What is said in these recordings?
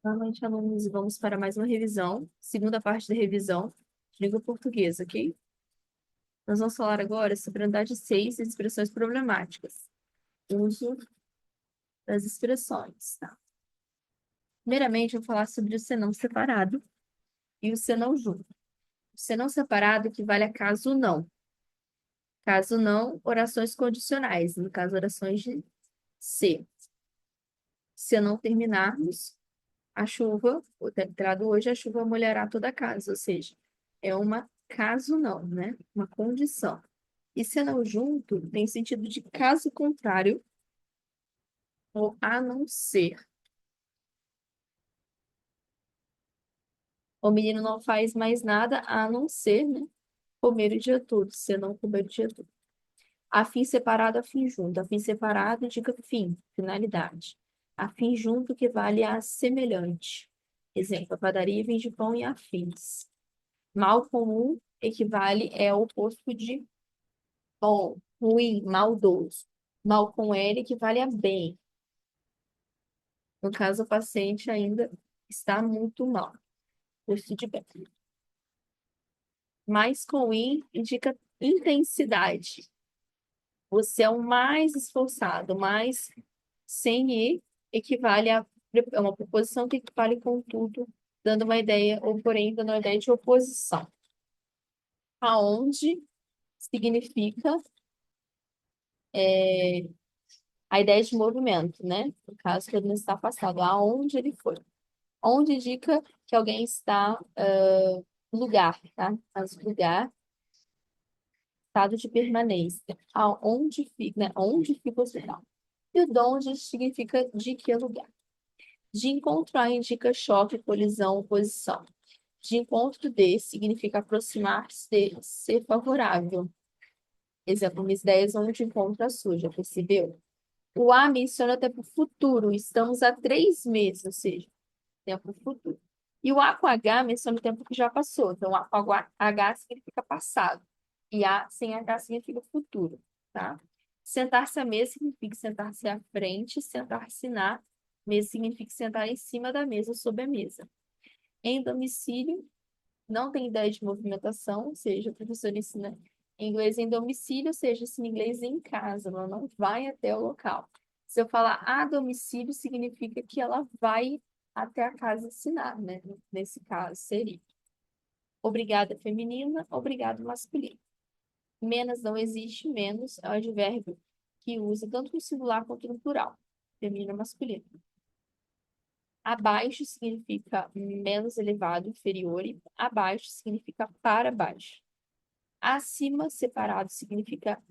Boa noite, alunos. Vamos para mais uma revisão, segunda parte da revisão de língua portuguesa, ok? Nós vamos falar agora sobre a unidade 6, expressões problemáticas. Uso das expressões, tá? Primeiramente, eu vou falar sobre o senão separado e o senão junto. O senão separado equivale a caso não. Caso não, orações condicionais, no caso, orações de se. Se não terminarmos, a chuva, o tempo entrado hoje, a chuva molhará toda a casa, ou seja, é uma caso não, né? Uma condição. E se não junto, tem sentido de caso contrário ou a não ser. O menino não faz mais nada a não ser, né? Comer o dia todo, se não comer o dia todo. A fim separado, a fim junto. A fim separado indica fim, finalidade. A fim junto que vale a semelhante. Exemplo, a padaria vende pão e afins. Mal comum equivale é o oposto de bom, ruim, maldoso. Mal com L equivale a bem. No caso, o paciente ainda está muito mal. Posto de bem. Mais com I indica intensidade. Você é o mais esforçado, mais sem I equivale a é uma preposição que equivale com tudo, dando uma ideia, ou porém, dando uma ideia de oposição. Aonde significa a ideia de movimento, né? No caso, que ele não está afastado, aonde ele foi. Onde indica que alguém está no lugar, tá? Mas lugar, estado de permanência. Aonde fica, né? Onde fica o hospital. E o donde significa de que lugar. De encontrar indica choque, colisão, oposição. De encontro de significa aproximar-se de, ser favorável. Exemplo, Miss 10, onde encontra a suja, percebeu? O A menciona tempo futuro, estamos há 3 meses, ou seja, tempo futuro. E o A com H menciona o tempo que já passou, então A com H significa passado, e A sem H significa futuro, tá? Sentar-se à mesa significa sentar-se à frente, sentar-se na mesa significa sentar em cima da mesa, sob a mesa. Em domicílio, não tem ideia de movimentação, ou seja, o professor ensina inglês em domicílio, ou seja, ensina inglês em casa, ela não vai até o local. Se eu falar a domicílio, significa que ela vai até a casa ensinar, né? Nesse caso, seria. Obrigada feminina, obrigado masculino. Menos não existe, menos é o advérbio que usa tanto no singular quanto no plural, feminino e masculino. Abaixo significa menos elevado, inferior, e abaixo significa para baixo. Acima, separado, significa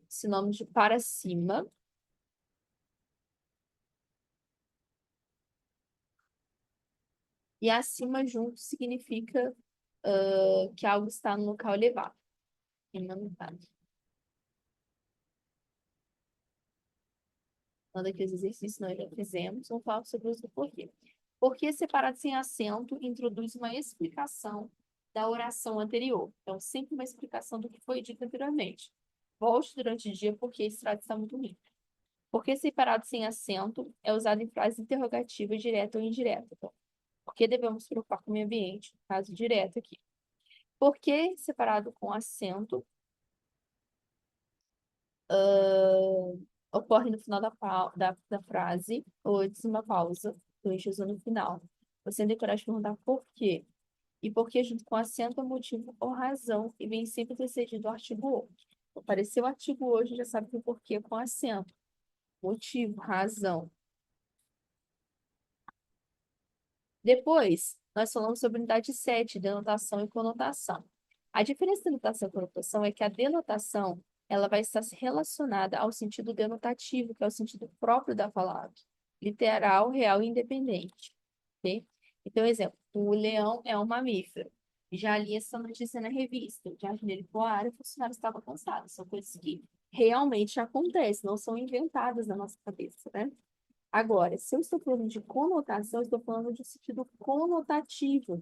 sinônimo de para cima. E acima, junto, significa que algo está no local elevado. Em nome manda aqui os exercícios, nós já fizemos. Vamos falar sobre o uso do porquê. Porquê separado sem acento introduz uma explicação da oração anterior. Então, sempre uma explicação do que foi dito anteriormente. Volte durante o dia porque esse trato está muito limpo. Porque separado sem acento é usado em frases interrogativas direta ou indireta. Então, por que devemos se preocupar com o meio ambiente? Caso direto aqui. Por que separado com acento ocorre no final da frase ou antes de uma pausa, do ênfase no final. Você tem coragem de perguntar por quê. E por que junto com acento é motivo ou razão e vem sempre precedido do artigo ou. Apareceu o artigo hoje, já sabe que o porquê com acento. Motivo, razão. Depois, nós falamos sobre a unidade 7, denotação e conotação. A diferença da denotação e conotação é que a denotação ela vai estar relacionada ao sentido denotativo, que é o sentido próprio da palavra, literal, real e independente. Ok? Então, exemplo, o leão é um mamífero. Já li essa notícia na revista. O jardineiro foi à área, o funcionário estava cansado. São coisas que realmente acontecem, não são inventadas na nossa cabeça, né? Agora, se eu estou falando de conotação, eu estou falando de sentido conotativo,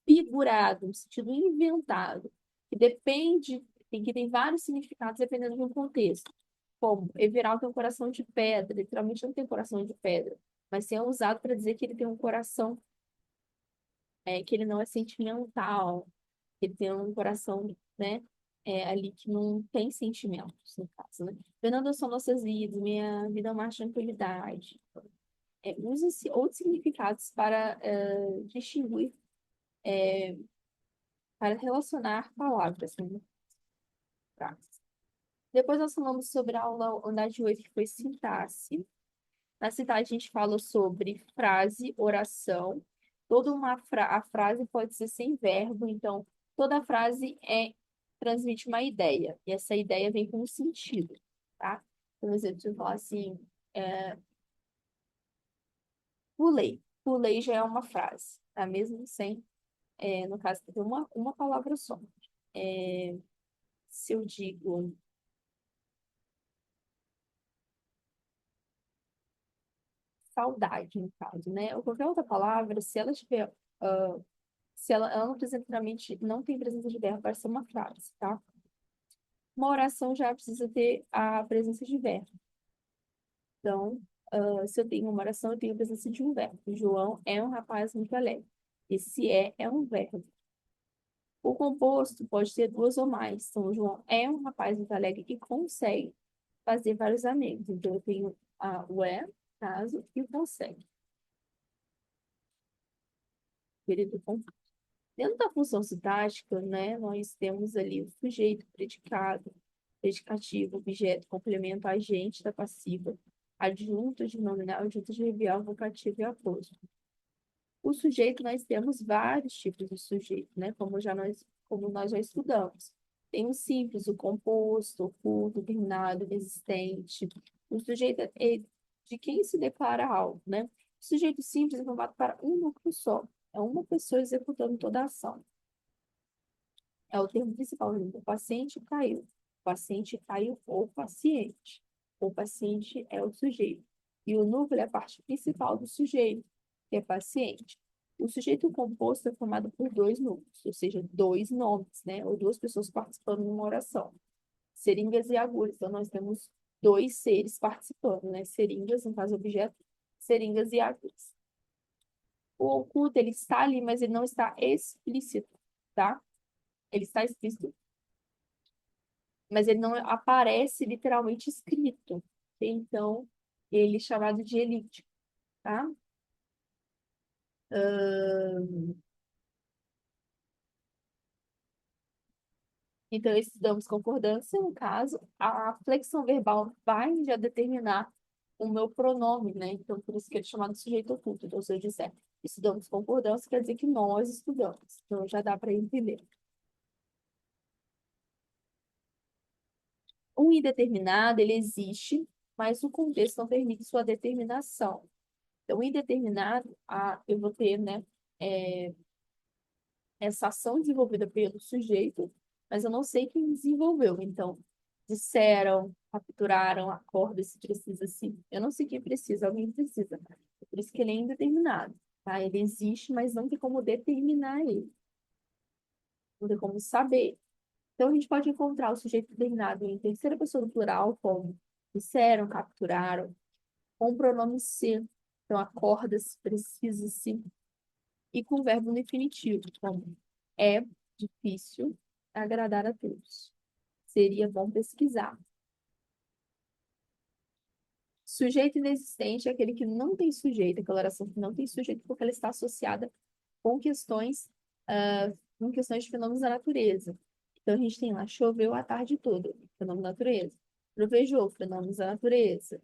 figurado, um sentido inventado, que depende, que tem vários significados dependendo do contexto. Como Everal tem um coração de pedra, literalmente não tem coração de pedra. mas sim é usado para dizer que ele tem um coração, que ele não é sentimental, que ele tem um coração, né, ali que não tem sentimentos, no caso, né? Fernando são nossas vidas, minha vida é uma tranquilidade. Usa-se outros significados para distinguir, para relacionar palavras, né? Frases. Depois nós falamos sobre a aula unidade 8, que foi sintaxe. Na sintaxe a gente fala sobre frase, oração. A frase pode ser sem verbo, então toda frase transmite uma ideia, e essa ideia vem com um sentido, tá? Por exemplo, se eu falar assim, é, pulei. Pulei já é uma frase, tá? Mesmo sem, no caso, ter uma palavra só. É, se eu digo saudade, no caso, né? Ou qualquer outra palavra, se ela tiver, se ela não precisa literalmente, não tem presença de verbo, vai ser uma frase, tá? Uma oração já precisa ter a presença de verbo. Então, se eu tenho uma oração, eu tenho a presença de um verbo. João é um rapaz muito alegre. Esse é um verbo. O composto pode ter duas ou mais. Então, o João é um rapaz muito alegre e consegue fazer vários amigos. Então, eu tenho o caso, e o consegue. Período composto. Dentro da função sintática, né, nós temos ali o sujeito, predicado, predicativo, objeto, complemento, agente da passiva, adjunto de nominal, adjunto de trivial, vocativo e apóstrofo. O sujeito, nós temos vários tipos de sujeito, né? Como nós já estudamos. Tem o simples, o composto, o culto, o terminado, o existente. O sujeito é de quem se declara algo, né? O sujeito simples é formado para um núcleo só. É uma pessoa executando toda a ação. É o termo principal. O paciente caiu. O paciente caiu ou paciente. O paciente é o sujeito. E o núcleo é a parte principal do sujeito, que é paciente. O sujeito composto é formado por dois núcleos, ou seja, dois nomes, né? Ou duas pessoas participando de uma oração. Seringas e agulhas. Então, nós temos dois seres participando, né? Seringas, no caso, objeto, seringas e agulhas. O oculto, ele está ali, mas ele não está explícito, tá? Ele está explícito, mas ele não aparece literalmente escrito. Então, ele é chamado de elíptico, tá? Então, estudamos concordância, no caso, a flexão verbal vai já determinar o meu pronome, né? Então, por isso que ele é chamado de sujeito oculto. Então, se eu disser estudamos concordância, quer dizer que nós estudamos. Então, já dá para entender. Um indeterminado, ele existe, mas o contexto não permite sua determinação. Então, indeterminado, eu vou ter, né, é, essa ação desenvolvida pelo sujeito, mas eu não sei quem desenvolveu. Então, disseram, capturaram, acorda se precisa, sim. Eu não sei quem precisa, alguém precisa. É por isso que ele é indeterminado, tá? Ele existe, mas não tem como determinar ele. Não tem como saber. Então, a gente pode encontrar o sujeito determinado em terceira pessoa do plural, como disseram, capturaram, com o pronome se. Então, acorda-se, precisa-se, e com o verbo no infinitivo, como é difícil agradar a todos. Seria bom pesquisar. Sujeito inexistente é aquele que não tem sujeito, aquela oração que não tem sujeito, porque ela está associada com questões, com questões de fenômenos da natureza. Então, a gente tem lá, choveu a tarde toda, fenômeno da natureza. Trovejou, fenômenos da natureza.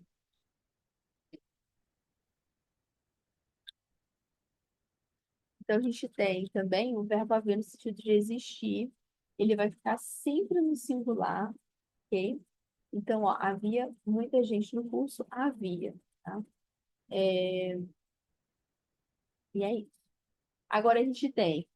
Então, a gente tem também o verbo haver no sentido de existir. Ele vai ficar sempre no singular, ok? Então, ó, havia muita gente no curso? Havia, tá? E é isso. Agora a gente tem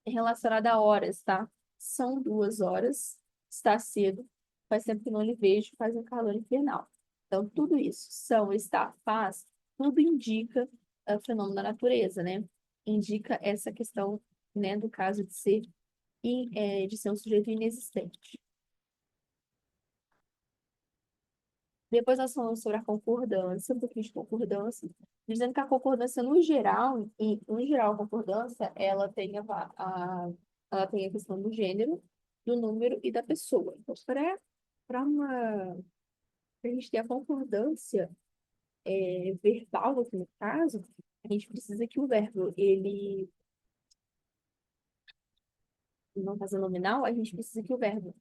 relacionado a horas, tá? São 2 horas, está cedo, faz tempo que não lhe vejo, faz um calor infernal. Então, tudo isso, são, está, faz, tudo indica fenômeno da natureza, né? Indica essa questão, né, do caso de ser, de ser um sujeito inexistente. Depois nós falamos sobre a concordância, um pouquinho de concordância, dizendo que a concordância, no geral, no geral, a concordância, ela tem a questão do gênero, do número e da pessoa. Então, para a gente ter a concordância verbal, aqui no caso, a gente precisa que o verbo, ele, no caso nominal, a gente precisa que o verbo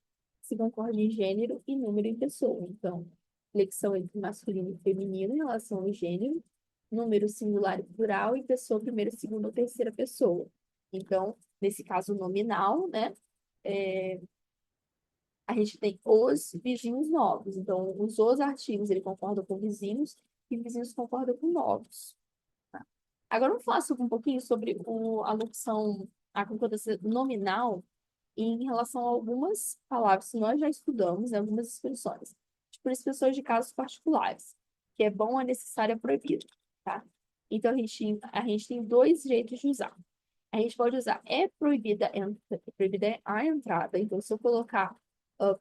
se concorde em gênero e número em pessoa. Então, flexão entre masculino e feminino em relação ao gênero, número singular e plural e pessoa primeira, segunda ou terceira pessoa. Então, nesse caso nominal, né, é, a gente tem os vizinhos novos. Então, os artigos, ele concorda com vizinhos e vizinhos concordam com novos. Tá? Agora, vamos falar sobre, um pouquinho sobre a locução, a concordância nominal em relação a algumas palavras que nós já estudamos, né, algumas expressões. Tipo, expressões de casos particulares, que é bom, é necessário, é proibido, tá? Então, a gente tem dois jeitos de usar. A gente pode usar é proibida a entrada. Então, se eu colocar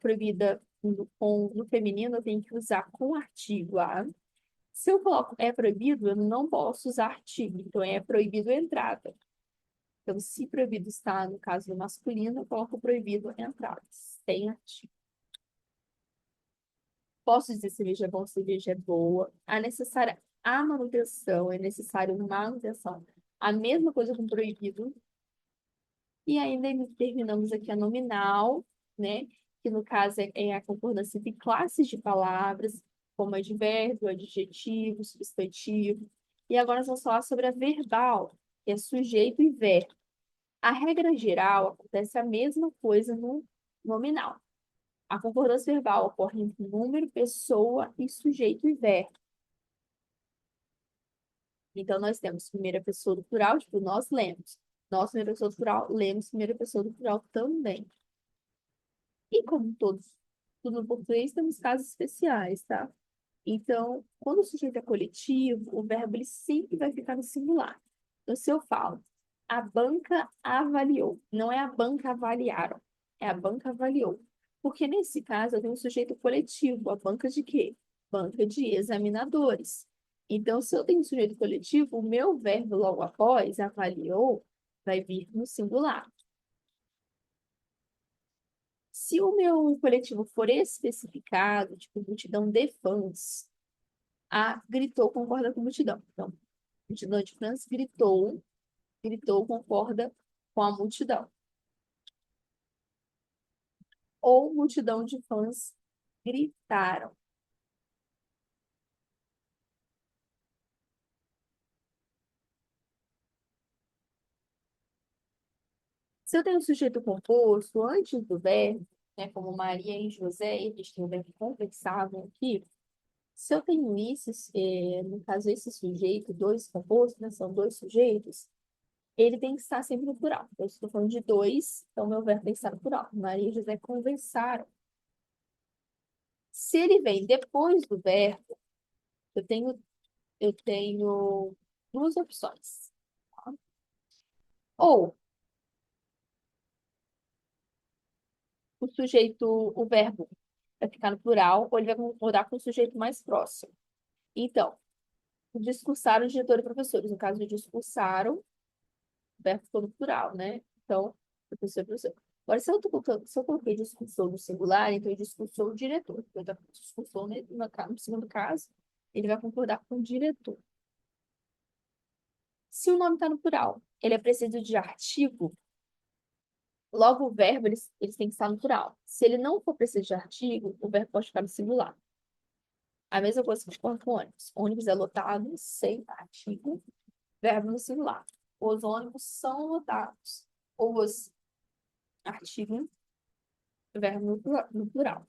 proibida no feminino, eu tenho que usar com artigo a. Se eu coloco é proibido, eu não posso usar artigo. Então, é proibido a entrada. Então, se proibido está no caso do masculino, eu coloco proibido entradas, sem artigo. Posso dizer cerveja é bom, cerveja é boa. A necessária a manutenção, é necessário manutenção. A mesma coisa com proibido. E ainda terminamos aqui a nominal, né? Que no caso é a concordância entre classes de palavras, como advérbio, adjetivo, substantivo. E agora nós vamos falar sobre a verbal, que é sujeito e verbo. A regra geral acontece a mesma coisa no nominal. A concordância verbal ocorre entre número, pessoa e sujeito e verbo. Então, nós temos primeira pessoa do plural, tipo, nós lemos. Nós, primeira pessoa do plural, lemos primeira pessoa do plural também. E como tudo no português, temos casos especiais, tá? Então, quando o sujeito é coletivo, o verbo ele sempre vai ficar no singular. Então, se eu falo, a banca avaliou, não é a banca avaliaram, é a banca avaliou. Porque nesse caso eu tenho um sujeito coletivo, a banca de quê? Banca de examinadores. Então, se eu tenho um sujeito coletivo, o meu verbo logo após, avaliou, vai vir no singular. Se o meu coletivo for especificado, tipo multidão de fãs, a gritou concorda com multidão. Então, multidão de fãs gritou concorda com a multidão. Ou multidão de fãs gritaram. Se eu tenho um sujeito composto antes do verbo, né, como Maria e José, eles têm o verbo conversavam aqui. Se eu tenho isso, no caso, esse sujeito, dois compostos, né, são dois sujeitos, ele tem que estar sempre no plural. Eu estou falando de dois, então meu verbo tem que estar no plural. Maria e José conversaram. Se ele vem depois do verbo, eu tenho duas opções. Tá? Ou o verbo vai ficar no plural, ou ele vai concordar com o sujeito mais próximo. Então, discursaram diretor e professores. No caso de discursaram, o verbo ficou no plural, né? Então, professor e professor. Agora, se eu coloquei discursou no singular, então ele discursou o diretor. Então, discursou, né, no segundo caso, ele vai concordar com o diretor. Se o nome está no plural, ele é preciso de artigo, logo o verbo, eles têm que estar no plural. Se ele não for preciso de artigo, o verbo pode ficar no singular. A mesma coisa que a gente coloca com ônibus. Ônibus é lotado, sem artigo, verbo no singular. Os ônibus são lotados. Os artigo, verbo no plural.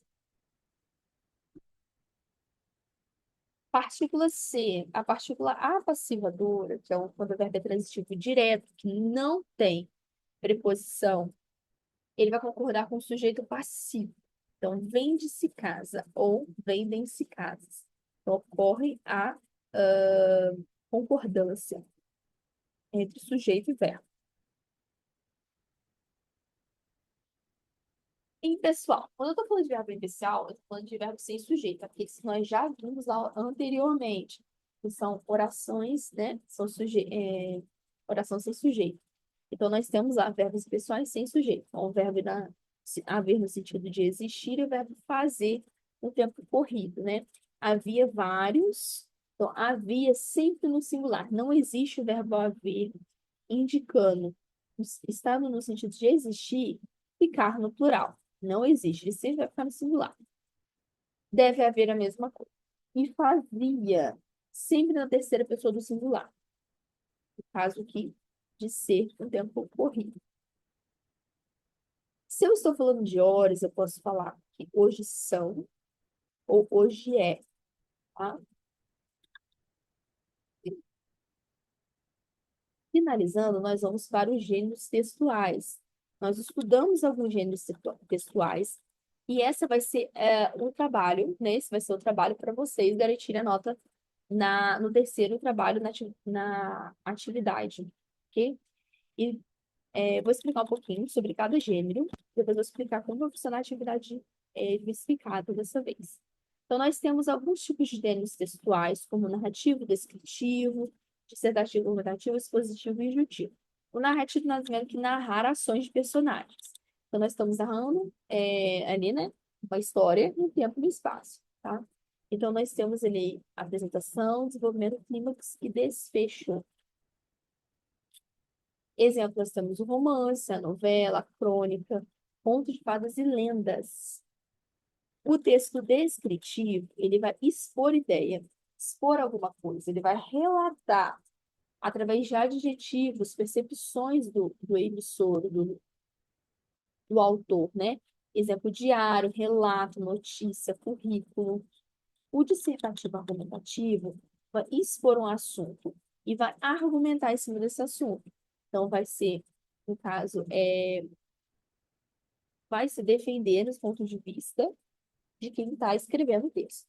Partícula C, a partícula apassivadora, que é quando o verbo é transitivo direto, que não tem preposição, ele vai concordar com o sujeito passivo. Então, vende-se casa ou vendem-se casas. Então, ocorre a concordância entre sujeito e verbo. Impessoal. Quando eu tô falando de verbo impessoal, eu tô falando de verbo sem sujeito, aqueles que nós já vimos lá anteriormente, que são orações, né? Oração sem sujeito. Então, nós temos lá verbos pessoais sem sujeito. Então, o verbo haver no sentido de existir e o verbo fazer no tempo corrido, né? Havia vários. Então, havia sempre no singular. Não existe o verbo haver indicando, estando no sentido de existir, ficar no plural. Não existe. Ele sempre vai ficar no singular. Deve haver a mesma coisa. E fazia sempre na terceira pessoa do singular. No caso aqui de ser no tempo corrido. Se eu estou falando de horas, eu posso falar que hoje são ou hoje é, tá? Finalizando, nós vamos para os gêneros textuais. Nós estudamos alguns gêneros textuais e essa vai ser o trabalho, né? Esse vai ser o trabalho para vocês garantirem a nota no terceiro trabalho na atividade, ok? E vou explicar um pouquinho sobre cada gênero, depois vou explicar como vai funcionar a atividade diversificada dessa vez. Então, nós temos alguns tipos de gêneros textuais, como narrativo, descritivo, dissertativo, argumentativo, expositivo e injuntivo. O narrativo, nós vemos que narrar ações de personagens. Então, nós estamos narrando ali, né, uma história no tempo e no espaço, tá? Então, nós temos ali apresentação, desenvolvimento, clímax e desfecho. Exemplo, nós temos o romance, a novela, a crônica, contos de fadas e lendas. O texto descritivo, ele vai expor ideia, expor alguma coisa, ele vai relatar através de adjetivos, percepções do emissor, do autor, né? Exemplo, diário, relato, notícia, currículo. O dissertativo argumentativo vai expor um assunto e vai argumentar em cima desse assunto. Então, vai ser, no caso, vai se defender nos pontos de vista de quem está escrevendo o texto,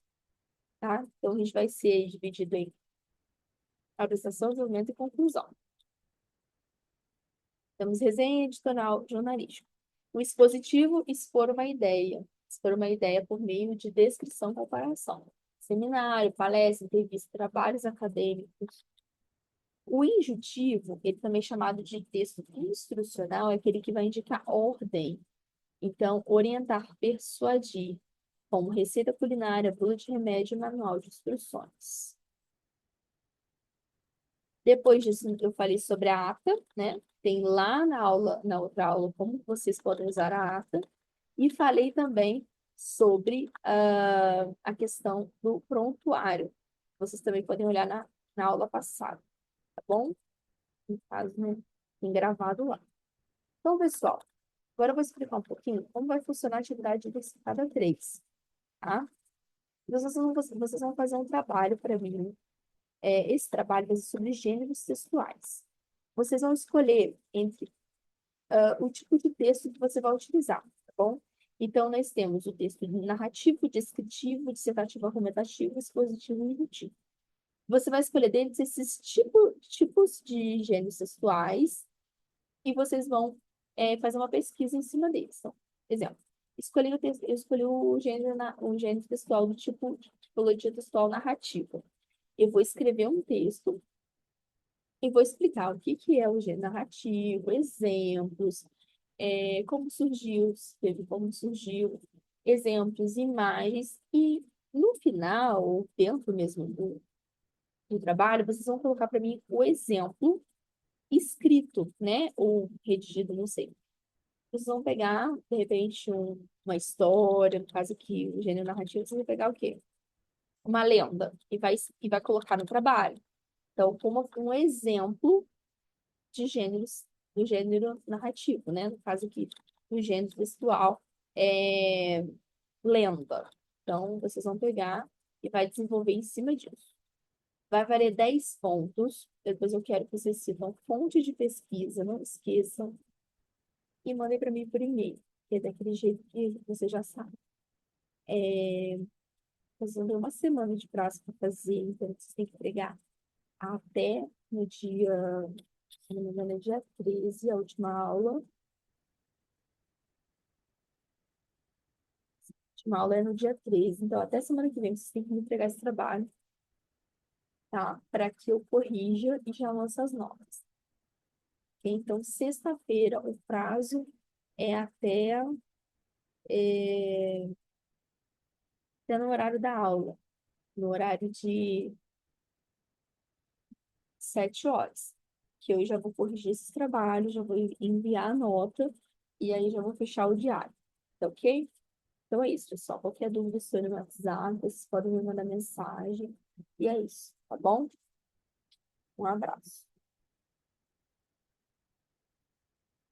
tá? Então, a gente vai ser dividido em apresentação, desenvolvimento e conclusão. Temos resenha, editorial, jornalístico. O expositivo, expor uma ideia. Expor uma ideia por meio de descrição e comparação. Seminário, palestra, entrevista, trabalhos acadêmicos. O injuntivo, ele também é chamado de texto instrucional, é aquele que vai indicar ordem. Então, orientar, persuadir, como receita culinária, bula de remédio e manual de instruções. Depois disso, eu falei sobre a ata, né? Tem lá na aula, na outra aula, como vocês podem usar a ata. E falei também sobre a questão do prontuário. Vocês também podem olhar na aula passada, tá bom? No caso, né? Tem gravado lá. Então, pessoal, agora eu vou explicar um pouquinho como vai funcionar a atividade diversificada 3, tá? Vocês vão fazer um trabalho para mim. Esse trabalho vai ser sobre gêneros textuais. Vocês vão escolher entre o tipo de texto que você vai utilizar, tá bom? Então, nós temos o texto narrativo, descritivo, dissertativo, argumentativo, expositivo e indutivo. Você vai escolher dentre esses tipos de gêneros textuais e vocês vão fazer uma pesquisa em cima deles. Então, exemplo, eu escolhi o gênero textual do tipo de tipologia textual narrativa. Eu vou escrever um texto e vou explicar o que é o gênero narrativo, exemplos, como surgiu, teve como surgiu, exemplos, imagens, e no final, dentro mesmo do trabalho, vocês vão colocar para mim o exemplo escrito, né? Ou redigido, não sei. Vocês vão pegar, de repente, uma história, no caso aqui, o gênero narrativo, vocês vão pegar o quê? Uma lenda, e vai colocar no trabalho. Então, como um exemplo de gêneros, do gênero narrativo, né? No caso aqui, do gênero textual, é lenda. Então, vocês vão pegar e vai desenvolver em cima disso. Vai valer 10 pontos. Depois eu quero que vocês citam fonte de pesquisa, não esqueçam. E mandem para mim por e-mail, que é daquele jeito que você já sabe. Vocês vão ter uma semana de prazo para fazer, então vocês têm que entregar até no dia, se não me engano, é dia 13, a última aula. Uma aula é no dia 13. Então, até semana que vem, vocês têm que me entregar esse trabalho, tá? Para que eu corrija e já lance as notas. Ok? Então, sexta-feira, o prazo é é, até no horário da aula, no horário de 7 horas. Que eu já vou corrigir esses trabalhos, já vou enviar a nota e aí já vou fechar o diário. Tá ok? Então é isso, pessoal. Qualquer dúvida, estou no WhatsApp, vocês podem me mandar mensagem. E é isso, tá bom? Um abraço.